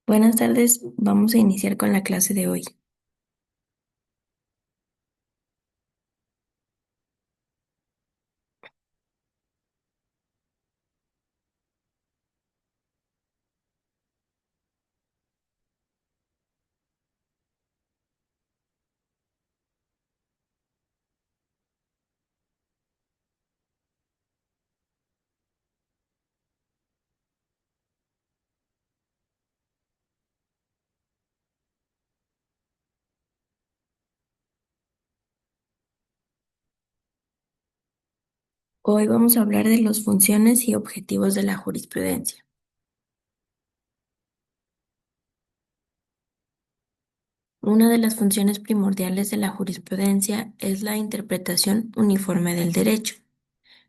Buenas tardes, vamos a iniciar con la clase de hoy. Hoy vamos a hablar de las funciones y objetivos de la jurisprudencia. Una de las funciones primordiales de la jurisprudencia es la interpretación uniforme del derecho.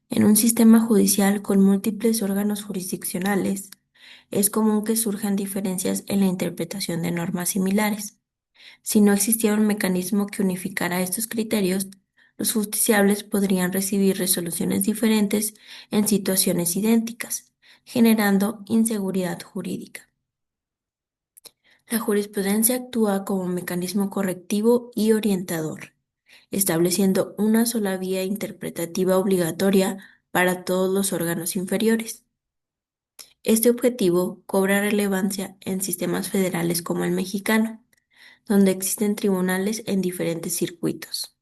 En un sistema judicial con múltiples órganos jurisdiccionales, es común que surjan diferencias en la interpretación de normas similares. Si no existiera un mecanismo que unificara estos criterios, los justiciables podrían recibir resoluciones diferentes en situaciones idénticas, generando inseguridad jurídica. La jurisprudencia actúa como mecanismo correctivo y orientador, estableciendo una sola vía interpretativa obligatoria para todos los órganos inferiores. Este objetivo cobra relevancia en sistemas federales como el mexicano, donde existen tribunales en diferentes circuitos.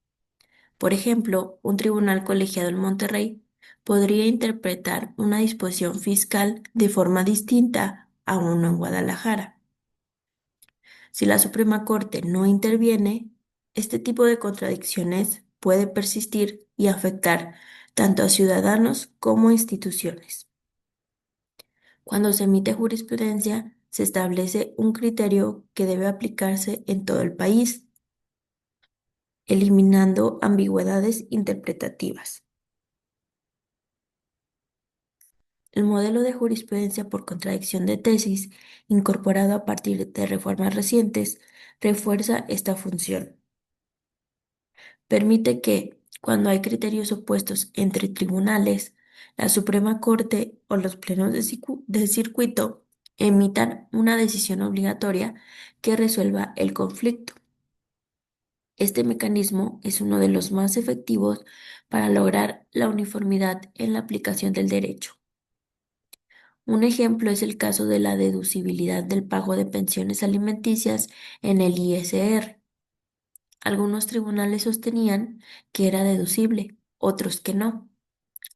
Por ejemplo, un tribunal colegiado en Monterrey podría interpretar una disposición fiscal de forma distinta a uno en Guadalajara. Si la Suprema Corte no interviene, este tipo de contradicciones puede persistir y afectar tanto a ciudadanos como a instituciones. Cuando se emite jurisprudencia, se establece un criterio que debe aplicarse en todo el país, eliminando ambigüedades interpretativas. El modelo de jurisprudencia por contradicción de tesis, incorporado a partir de reformas recientes, refuerza esta función. Permite que, cuando hay criterios opuestos entre tribunales, la Suprema Corte o los plenos de circuito emitan una decisión obligatoria que resuelva el conflicto. Este mecanismo es uno de los más efectivos para lograr la uniformidad en la aplicación del derecho. Un ejemplo es el caso de la deducibilidad del pago de pensiones alimenticias en el ISR. Algunos tribunales sostenían que era deducible, otros que no.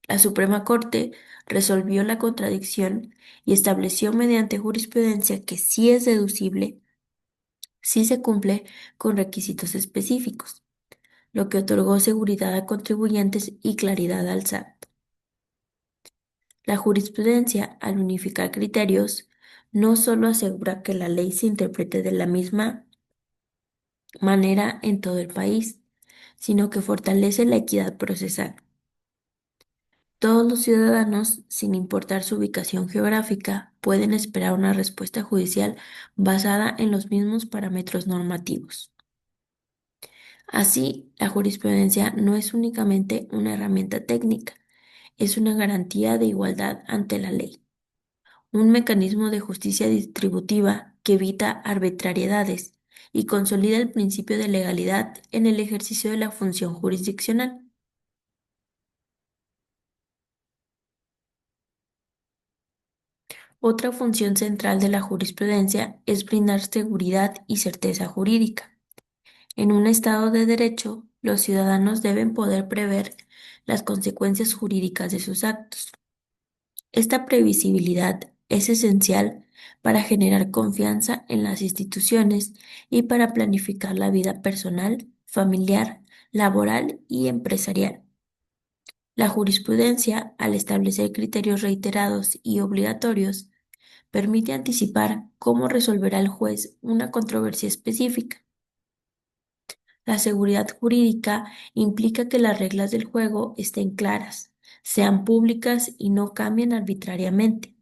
La Suprema Corte resolvió la contradicción y estableció mediante jurisprudencia que sí es deducible si se cumple con requisitos específicos, lo que otorgó seguridad a contribuyentes y claridad al SAT. La jurisprudencia, al unificar criterios, no solo asegura que la ley se interprete de la misma manera en todo el país, sino que fortalece la equidad procesal. Todos los ciudadanos, sin importar su ubicación geográfica, pueden esperar una respuesta judicial basada en los mismos parámetros normativos. Así, la jurisprudencia no es únicamente una herramienta técnica, es una garantía de igualdad ante la ley, un mecanismo de justicia distributiva que evita arbitrariedades y consolida el principio de legalidad en el ejercicio de la función jurisdiccional. Otra función central de la jurisprudencia es brindar seguridad y certeza jurídica. En un Estado de derecho, los ciudadanos deben poder prever las consecuencias jurídicas de sus actos. Esta previsibilidad es esencial para generar confianza en las instituciones y para planificar la vida personal, familiar, laboral y empresarial. La jurisprudencia, al establecer criterios reiterados y obligatorios, permite anticipar cómo resolverá el juez una controversia específica. La seguridad jurídica implica que las reglas del juego estén claras, sean públicas y no cambien arbitrariamente.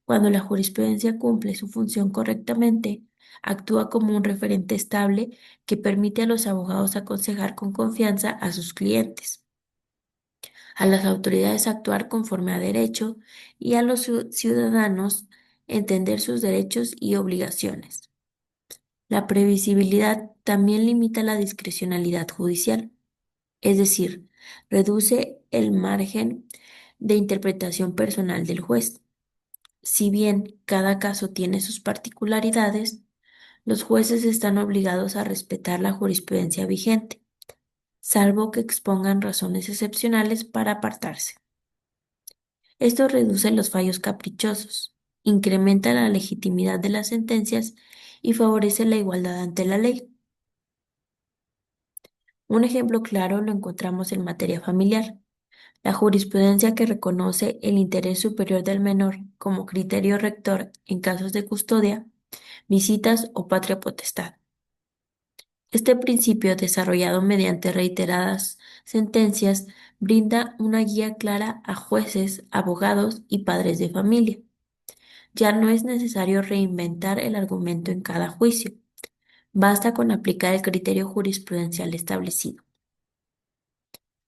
Cuando la jurisprudencia cumple su función correctamente, actúa como un referente estable que permite a los abogados aconsejar con confianza a sus clientes, a las autoridades actuar conforme a derecho y a los ciudadanos entender sus derechos y obligaciones. La previsibilidad también limita la discrecionalidad judicial, es decir, reduce el margen de interpretación personal del juez. Si bien cada caso tiene sus particularidades, los jueces están obligados a respetar la jurisprudencia vigente, salvo que expongan razones excepcionales para apartarse. Esto reduce los fallos caprichosos, incrementa la legitimidad de las sentencias y favorece la igualdad ante la ley. Un ejemplo claro lo encontramos en materia familiar. La jurisprudencia que reconoce el interés superior del menor como criterio rector en casos de custodia, visitas o patria potestad. Este principio, desarrollado mediante reiteradas sentencias, brinda una guía clara a jueces, abogados y padres de familia. Ya no es necesario reinventar el argumento en cada juicio. Basta con aplicar el criterio jurisprudencial establecido.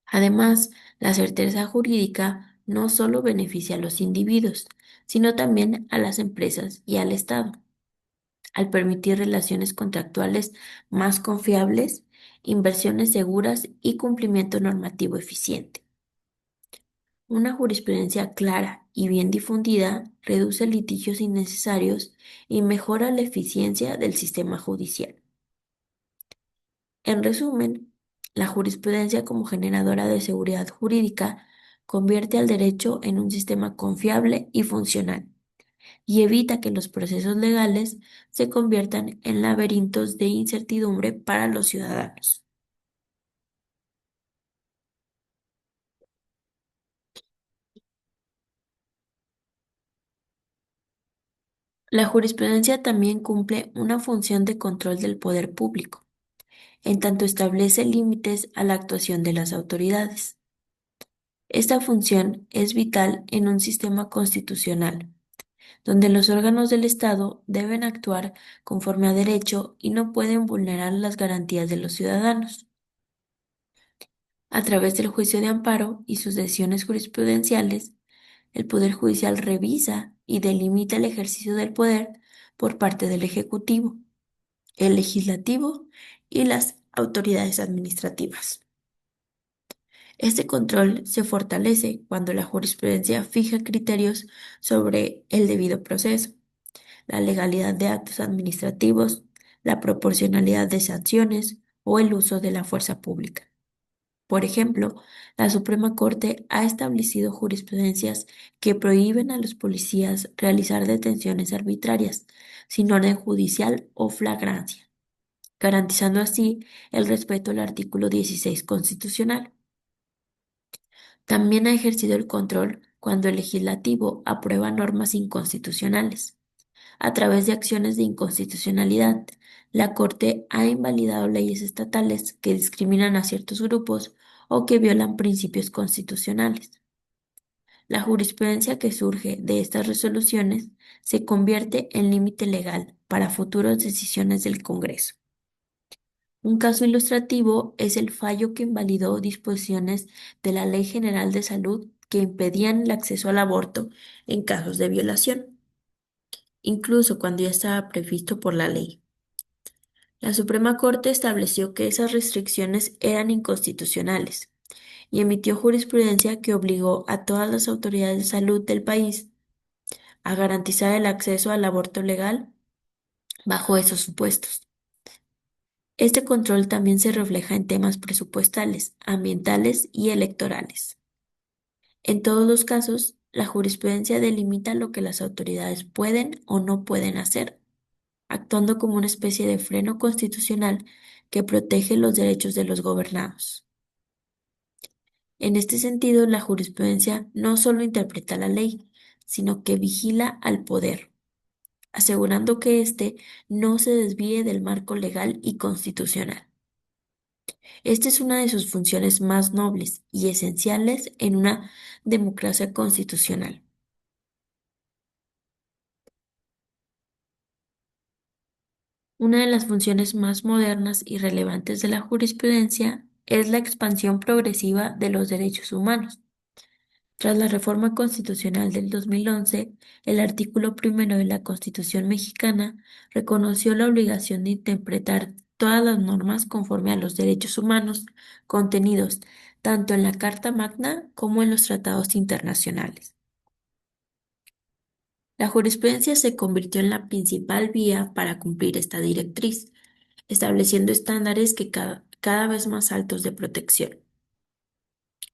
Además, la certeza jurídica no solo beneficia a los individuos, sino también a las empresas y al Estado, al permitir relaciones contractuales más confiables, inversiones seguras y cumplimiento normativo eficiente. Una jurisprudencia clara y bien difundida reduce litigios innecesarios y mejora la eficiencia del sistema judicial. En resumen, la jurisprudencia como generadora de seguridad jurídica convierte al derecho en un sistema confiable y funcional, y evita que los procesos legales se conviertan en laberintos de incertidumbre para los ciudadanos. La jurisprudencia también cumple una función de control del poder público, en tanto establece límites a la actuación de las autoridades. Esta función es vital en un sistema constitucional, donde los órganos del Estado deben actuar conforme a derecho y no pueden vulnerar las garantías de los ciudadanos. A través del juicio de amparo y sus decisiones jurisprudenciales, el Poder Judicial revisa y delimita el ejercicio del poder por parte del Ejecutivo, el Legislativo y las autoridades administrativas. Este control se fortalece cuando la jurisprudencia fija criterios sobre el debido proceso, la legalidad de actos administrativos, la proporcionalidad de sanciones o el uso de la fuerza pública. Por ejemplo, la Suprema Corte ha establecido jurisprudencias que prohíben a los policías realizar detenciones arbitrarias, sin orden judicial o flagrancia, garantizando así el respeto al artículo 16 constitucional. También ha ejercido el control cuando el legislativo aprueba normas inconstitucionales. A través de acciones de inconstitucionalidad, la Corte ha invalidado leyes estatales que discriminan a ciertos grupos o que violan principios constitucionales. La jurisprudencia que surge de estas resoluciones se convierte en límite legal para futuras decisiones del Congreso. Un caso ilustrativo es el fallo que invalidó disposiciones de la Ley General de Salud que impedían el acceso al aborto en casos de violación, incluso cuando ya estaba previsto por la ley. La Suprema Corte estableció que esas restricciones eran inconstitucionales y emitió jurisprudencia que obligó a todas las autoridades de salud del país a garantizar el acceso al aborto legal bajo esos supuestos. Este control también se refleja en temas presupuestales, ambientales y electorales. En todos los casos, la jurisprudencia delimita lo que las autoridades pueden o no pueden hacer, actuando como una especie de freno constitucional que protege los derechos de los gobernados. En este sentido, la jurisprudencia no solo interpreta la ley, sino que vigila al poder, asegurando que éste no se desvíe del marco legal y constitucional. Esta es una de sus funciones más nobles y esenciales en una democracia constitucional. Una de las funciones más modernas y relevantes de la jurisprudencia es la expansión progresiva de los derechos humanos. Tras la reforma constitucional del 2011, el artículo primero de la Constitución mexicana reconoció la obligación de interpretar todas las normas conforme a los derechos humanos contenidos tanto en la Carta Magna como en los tratados internacionales. La jurisprudencia se convirtió en la principal vía para cumplir esta directriz, estableciendo estándares cada vez más altos de protección.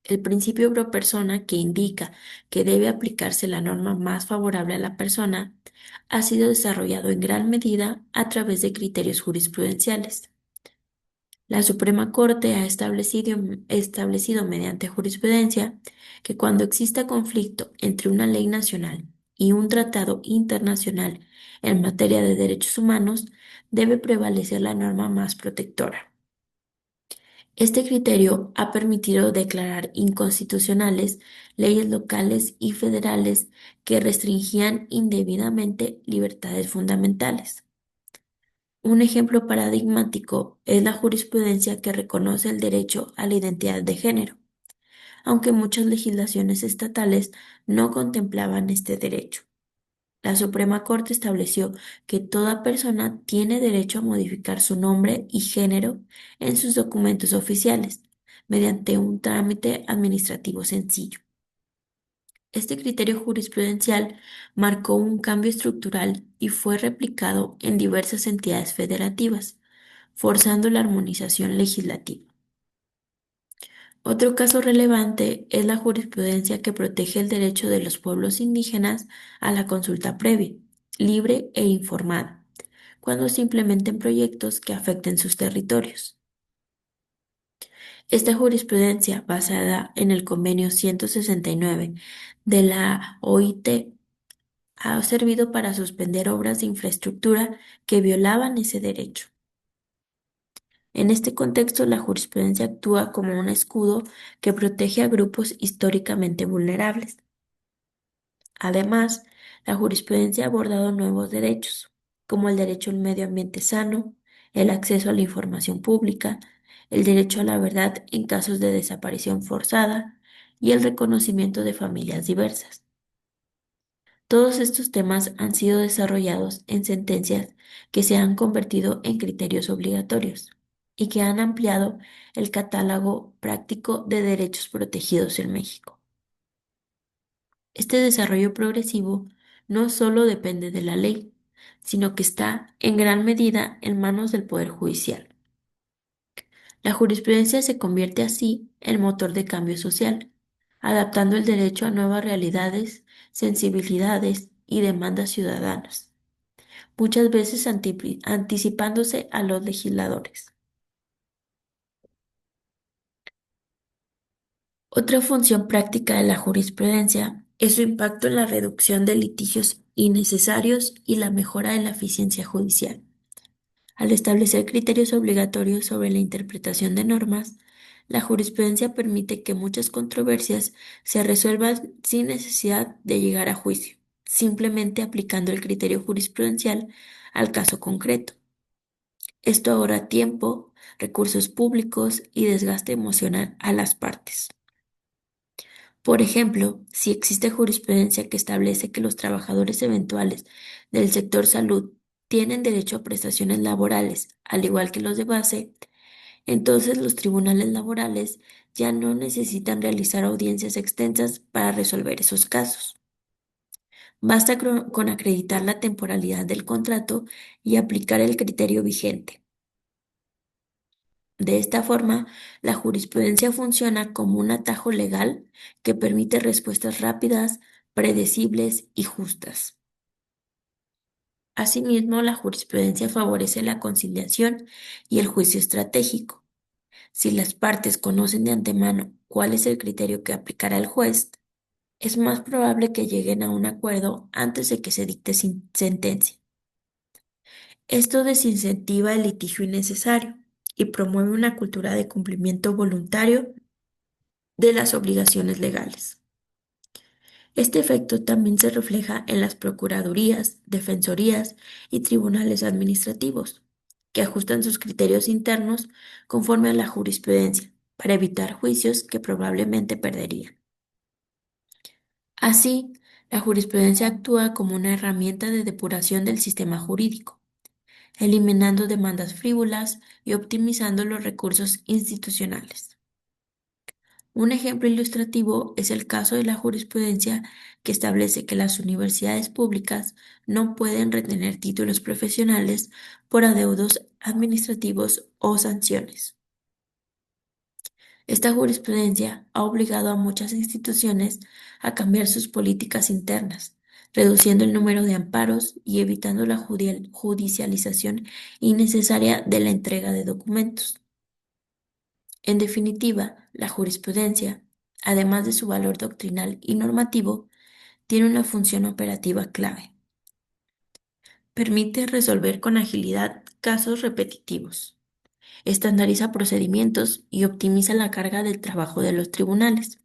El principio pro persona, que indica que debe aplicarse la norma más favorable a la persona, ha sido desarrollado en gran medida a través de criterios jurisprudenciales. La Suprema Corte ha establecido mediante jurisprudencia que cuando exista conflicto entre una ley nacional y un tratado internacional en materia de derechos humanos, debe prevalecer la norma más protectora. Este criterio ha permitido declarar inconstitucionales leyes locales y federales que restringían indebidamente libertades fundamentales. Un ejemplo paradigmático es la jurisprudencia que reconoce el derecho a la identidad de género, aunque muchas legislaciones estatales no contemplaban este derecho. La Suprema Corte estableció que toda persona tiene derecho a modificar su nombre y género en sus documentos oficiales, mediante un trámite administrativo sencillo. Este criterio jurisprudencial marcó un cambio estructural y fue replicado en diversas entidades federativas, forzando la armonización legislativa. Otro caso relevante es la jurisprudencia que protege el derecho de los pueblos indígenas a la consulta previa, libre e informada, cuando se implementen proyectos que afecten sus territorios. Esta jurisprudencia, basada en el Convenio 169 de la OIT, ha servido para suspender obras de infraestructura que violaban ese derecho. En este contexto, la jurisprudencia actúa como un escudo que protege a grupos históricamente vulnerables. Además, la jurisprudencia ha abordado nuevos derechos, como el derecho al medio ambiente sano, el acceso a la información pública, el derecho a la verdad en casos de desaparición forzada y el reconocimiento de familias diversas. Todos estos temas han sido desarrollados en sentencias que se han convertido en criterios obligatorios y que han ampliado el catálogo práctico de derechos protegidos en México. Este desarrollo progresivo no solo depende de la ley, sino que está en gran medida en manos del Poder Judicial. La jurisprudencia se convierte así en motor de cambio social, adaptando el derecho a nuevas realidades, sensibilidades y demandas ciudadanas, muchas veces anticipándose a los legisladores. Otra función práctica de la jurisprudencia es su impacto en la reducción de litigios innecesarios y la mejora de la eficiencia judicial. Al establecer criterios obligatorios sobre la interpretación de normas, la jurisprudencia permite que muchas controversias se resuelvan sin necesidad de llegar a juicio, simplemente aplicando el criterio jurisprudencial al caso concreto. Esto ahorra tiempo, recursos públicos y desgaste emocional a las partes. Por ejemplo, si existe jurisprudencia que establece que los trabajadores eventuales del sector salud tienen derecho a prestaciones laborales, al igual que los de base, entonces los tribunales laborales ya no necesitan realizar audiencias extensas para resolver esos casos. Basta con acreditar la temporalidad del contrato y aplicar el criterio vigente. De esta forma, la jurisprudencia funciona como un atajo legal que permite respuestas rápidas, predecibles y justas. Asimismo, la jurisprudencia favorece la conciliación y el juicio estratégico. Si las partes conocen de antemano cuál es el criterio que aplicará el juez, es más probable que lleguen a un acuerdo antes de que se dicte sentencia. Esto desincentiva el litigio innecesario y promueve una cultura de cumplimiento voluntario de las obligaciones legales. Este efecto también se refleja en las procuradurías, defensorías y tribunales administrativos, que ajustan sus criterios internos conforme a la jurisprudencia para evitar juicios que probablemente perderían. Así, la jurisprudencia actúa como una herramienta de depuración del sistema jurídico, eliminando demandas frívolas y optimizando los recursos institucionales. Un ejemplo ilustrativo es el caso de la jurisprudencia que establece que las universidades públicas no pueden retener títulos profesionales por adeudos administrativos o sanciones. Esta jurisprudencia ha obligado a muchas instituciones a cambiar sus políticas internas, reduciendo el número de amparos y evitando la judicialización innecesaria de la entrega de documentos. En definitiva, la jurisprudencia, además de su valor doctrinal y normativo, tiene una función operativa clave. Permite resolver con agilidad casos repetitivos, estandariza procedimientos y optimiza la carga del trabajo de los tribunales,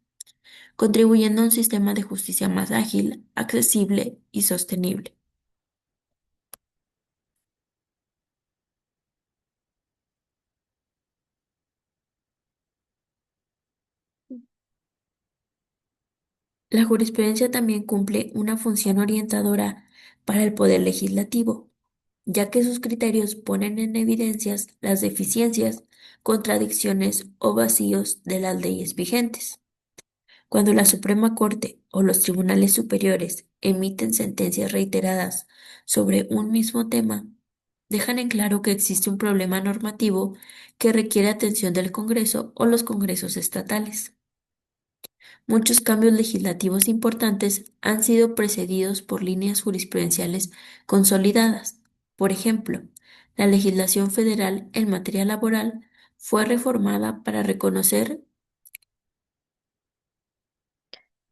contribuyendo a un sistema de justicia más ágil, accesible y sostenible. La jurisprudencia también cumple una función orientadora para el poder legislativo, ya que sus criterios ponen en evidencias las deficiencias, contradicciones o vacíos de las leyes vigentes. Cuando la Suprema Corte o los tribunales superiores emiten sentencias reiteradas sobre un mismo tema, dejan en claro que existe un problema normativo que requiere atención del Congreso o los congresos estatales. Muchos cambios legislativos importantes han sido precedidos por líneas jurisprudenciales consolidadas. Por ejemplo, la legislación federal en materia laboral fue reformada para reconocer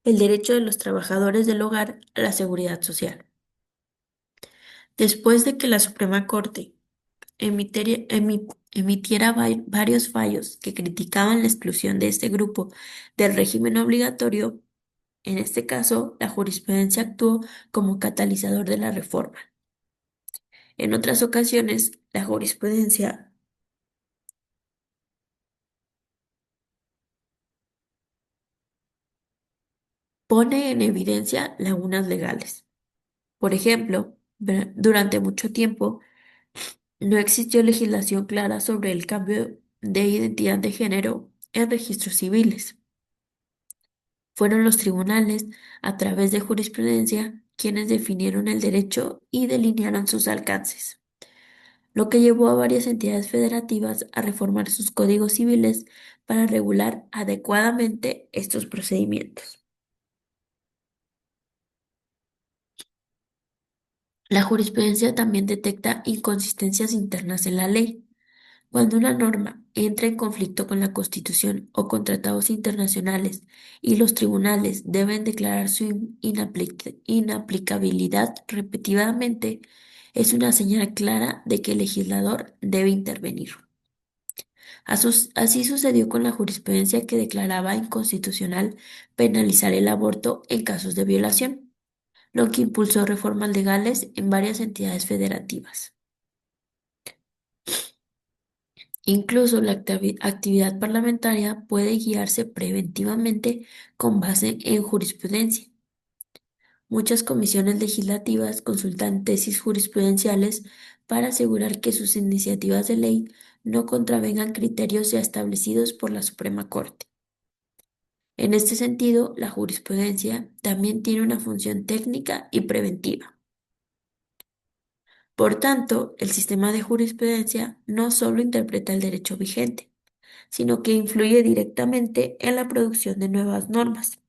el derecho de los trabajadores del hogar a la seguridad social. Después de que la Suprema Corte emitiera varios fallos que criticaban la exclusión de este grupo del régimen obligatorio, en este caso, la jurisprudencia actuó como catalizador de la reforma. En otras ocasiones, la jurisprudencia pone en evidencia lagunas legales. Por ejemplo, durante mucho tiempo no existió legislación clara sobre el cambio de identidad de género en registros civiles. Fueron los tribunales, a través de jurisprudencia, quienes definieron el derecho y delinearon sus alcances, lo que llevó a varias entidades federativas a reformar sus códigos civiles para regular adecuadamente estos procedimientos. La jurisprudencia también detecta inconsistencias internas en la ley. Cuando una norma entra en conflicto con la Constitución o con tratados internacionales y los tribunales deben declarar su inaplicabilidad repetidamente, es una señal clara de que el legislador debe intervenir. Así sucedió con la jurisprudencia que declaraba inconstitucional penalizar el aborto en casos de violación, lo que impulsó reformas legales en varias entidades federativas. Incluso la actividad parlamentaria puede guiarse preventivamente con base en jurisprudencia. Muchas comisiones legislativas consultan tesis jurisprudenciales para asegurar que sus iniciativas de ley no contravengan criterios ya establecidos por la Suprema Corte. En este sentido, la jurisprudencia también tiene una función técnica y preventiva. Por tanto, el sistema de jurisprudencia no solo interpreta el derecho vigente, sino que influye directamente en la producción de nuevas normas,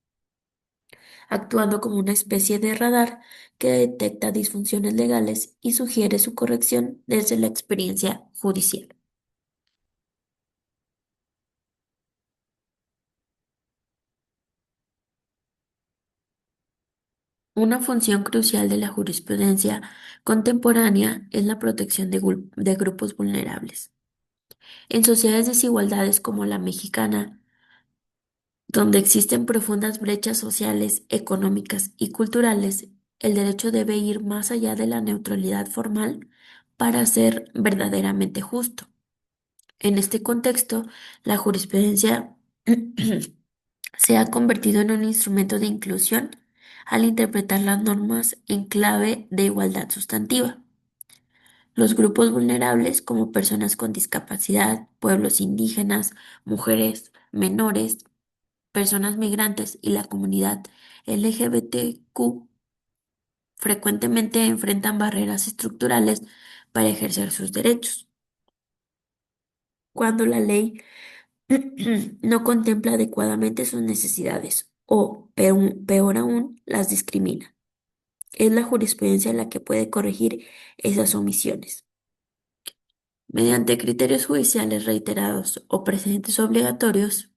actuando como una especie de radar que detecta disfunciones legales y sugiere su corrección desde la experiencia judicial. Una función crucial de la jurisprudencia contemporánea es la protección de grupos vulnerables. En sociedades desigualdades como la mexicana, donde existen profundas brechas sociales, económicas y culturales, el derecho debe ir más allá de la neutralidad formal para ser verdaderamente justo. En este contexto, la jurisprudencia se ha convertido en un instrumento de inclusión al interpretar las normas en clave de igualdad sustantiva. Los grupos vulnerables, como personas con discapacidad, pueblos indígenas, mujeres, menores, personas migrantes y la comunidad LGBTQ, frecuentemente enfrentan barreras estructurales para ejercer sus derechos. Cuando la ley no contempla adecuadamente sus necesidades o, peor aún, las discrimina. Es la jurisprudencia la que puede corregir esas omisiones. Mediante criterios judiciales reiterados o precedentes obligatorios,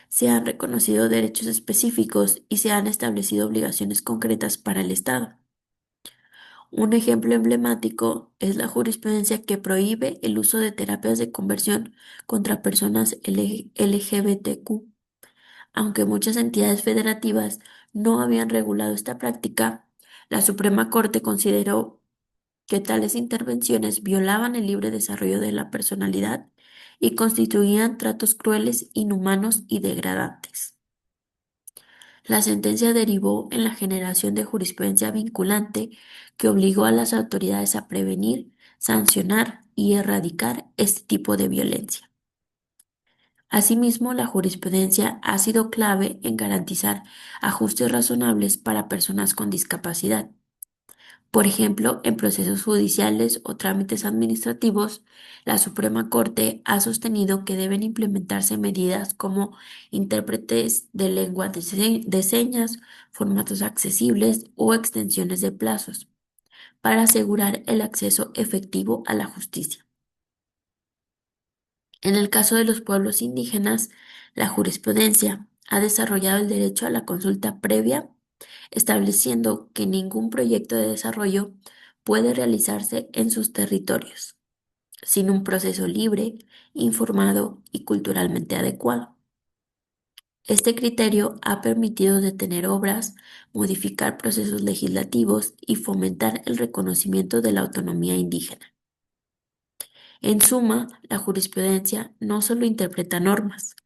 se han reconocido derechos específicos y se han establecido obligaciones concretas para el Estado. Un ejemplo emblemático es la jurisprudencia que prohíbe el uso de terapias de conversión contra personas LGBTQ. Aunque muchas entidades federativas no habían regulado esta práctica, la Suprema Corte consideró que tales intervenciones violaban el libre desarrollo de la personalidad y constituían tratos crueles, inhumanos y degradantes. La sentencia derivó en la generación de jurisprudencia vinculante que obligó a las autoridades a prevenir, sancionar y erradicar este tipo de violencia. Asimismo, la jurisprudencia ha sido clave en garantizar ajustes razonables para personas con discapacidad. Por ejemplo, en procesos judiciales o trámites administrativos, la Suprema Corte ha sostenido que deben implementarse medidas como intérpretes de lengua de señas, formatos accesibles o extensiones de plazos para asegurar el acceso efectivo a la justicia. En el caso de los pueblos indígenas, la jurisprudencia ha desarrollado el derecho a la consulta previa, estableciendo que ningún proyecto de desarrollo puede realizarse en sus territorios sin un proceso libre, informado y culturalmente adecuado. Este criterio ha permitido detener obras, modificar procesos legislativos y fomentar el reconocimiento de la autonomía indígena. En suma, la jurisprudencia no solo interpreta normas,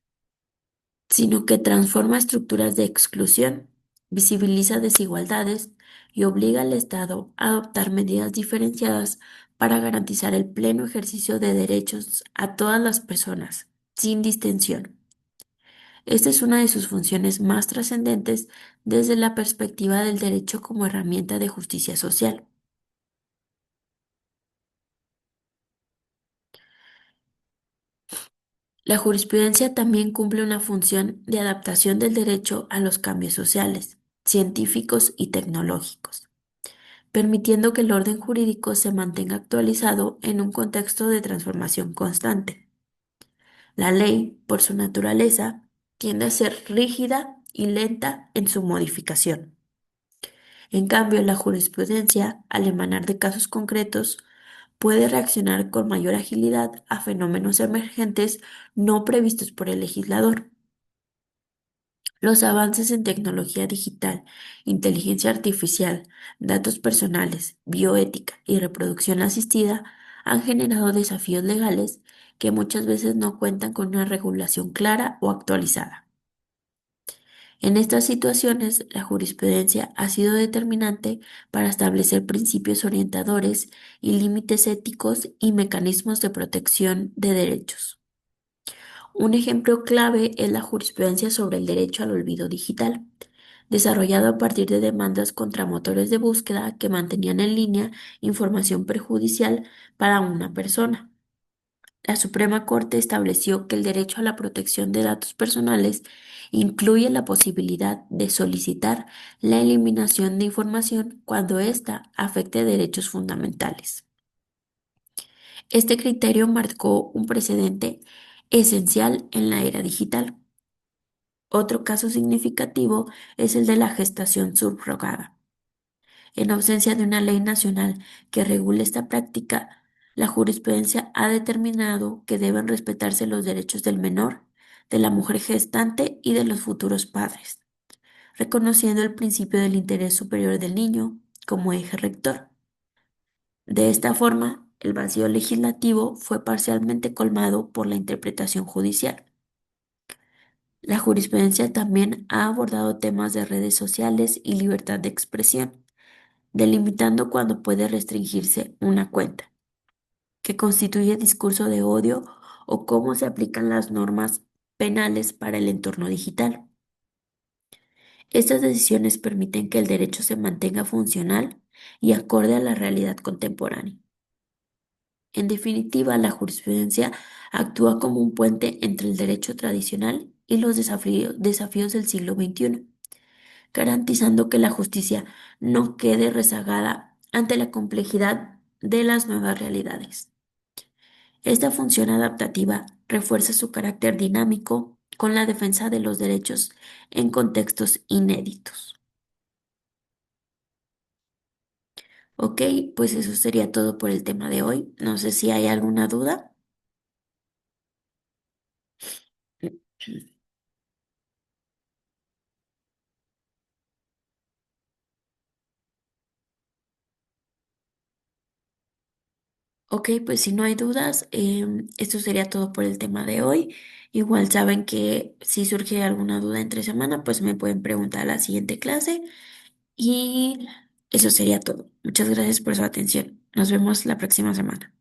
sino que transforma estructuras de exclusión, visibiliza desigualdades y obliga al Estado a adoptar medidas diferenciadas para garantizar el pleno ejercicio de derechos a todas las personas, sin distinción. Esta es una de sus funciones más trascendentes desde la perspectiva del derecho como herramienta de justicia social. La jurisprudencia también cumple una función de adaptación del derecho a los cambios sociales, científicos y tecnológicos, permitiendo que el orden jurídico se mantenga actualizado en un contexto de transformación constante. La ley, por su naturaleza, tiende a ser rígida y lenta en su modificación. En cambio, la jurisprudencia, al emanar de casos concretos, puede reaccionar con mayor agilidad a fenómenos emergentes no previstos por el legislador. Los avances en tecnología digital, inteligencia artificial, datos personales, bioética y reproducción asistida han generado desafíos legales que muchas veces no cuentan con una regulación clara o actualizada. En estas situaciones, la jurisprudencia ha sido determinante para establecer principios orientadores y límites éticos y mecanismos de protección de derechos. Un ejemplo clave es la jurisprudencia sobre el derecho al olvido digital, desarrollado a partir de demandas contra motores de búsqueda que mantenían en línea información perjudicial para una persona. La Suprema Corte estableció que el derecho a la protección de datos personales incluye la posibilidad de solicitar la eliminación de información cuando ésta afecte derechos fundamentales. Este criterio marcó un precedente esencial en la era digital. Otro caso significativo es el de la gestación subrogada. En ausencia de una ley nacional que regule esta práctica, la jurisprudencia ha determinado que deben respetarse los derechos del menor, de la mujer gestante y de los futuros padres, reconociendo el principio del interés superior del niño como eje rector. De esta forma, el vacío legislativo fue parcialmente colmado por la interpretación judicial. La jurisprudencia también ha abordado temas de redes sociales y libertad de expresión, delimitando cuándo puede restringirse una cuenta, que constituye discurso de odio o cómo se aplican las normas penales para el entorno digital. Estas decisiones permiten que el derecho se mantenga funcional y acorde a la realidad contemporánea. En definitiva, la jurisprudencia actúa como un puente entre el derecho tradicional y los desafíos del siglo XXI, garantizando que la justicia no quede rezagada ante la complejidad de las nuevas realidades. Esta función adaptativa refuerza su carácter dinámico con la defensa de los derechos en contextos inéditos. Ok, pues eso sería todo por el tema de hoy. No sé si hay alguna duda. Ok, pues si no hay dudas, esto sería todo por el tema de hoy. Igual saben que si surge alguna duda entre semana, pues me pueden preguntar a la siguiente clase y eso sería todo. Muchas gracias por su atención. Nos vemos la próxima semana.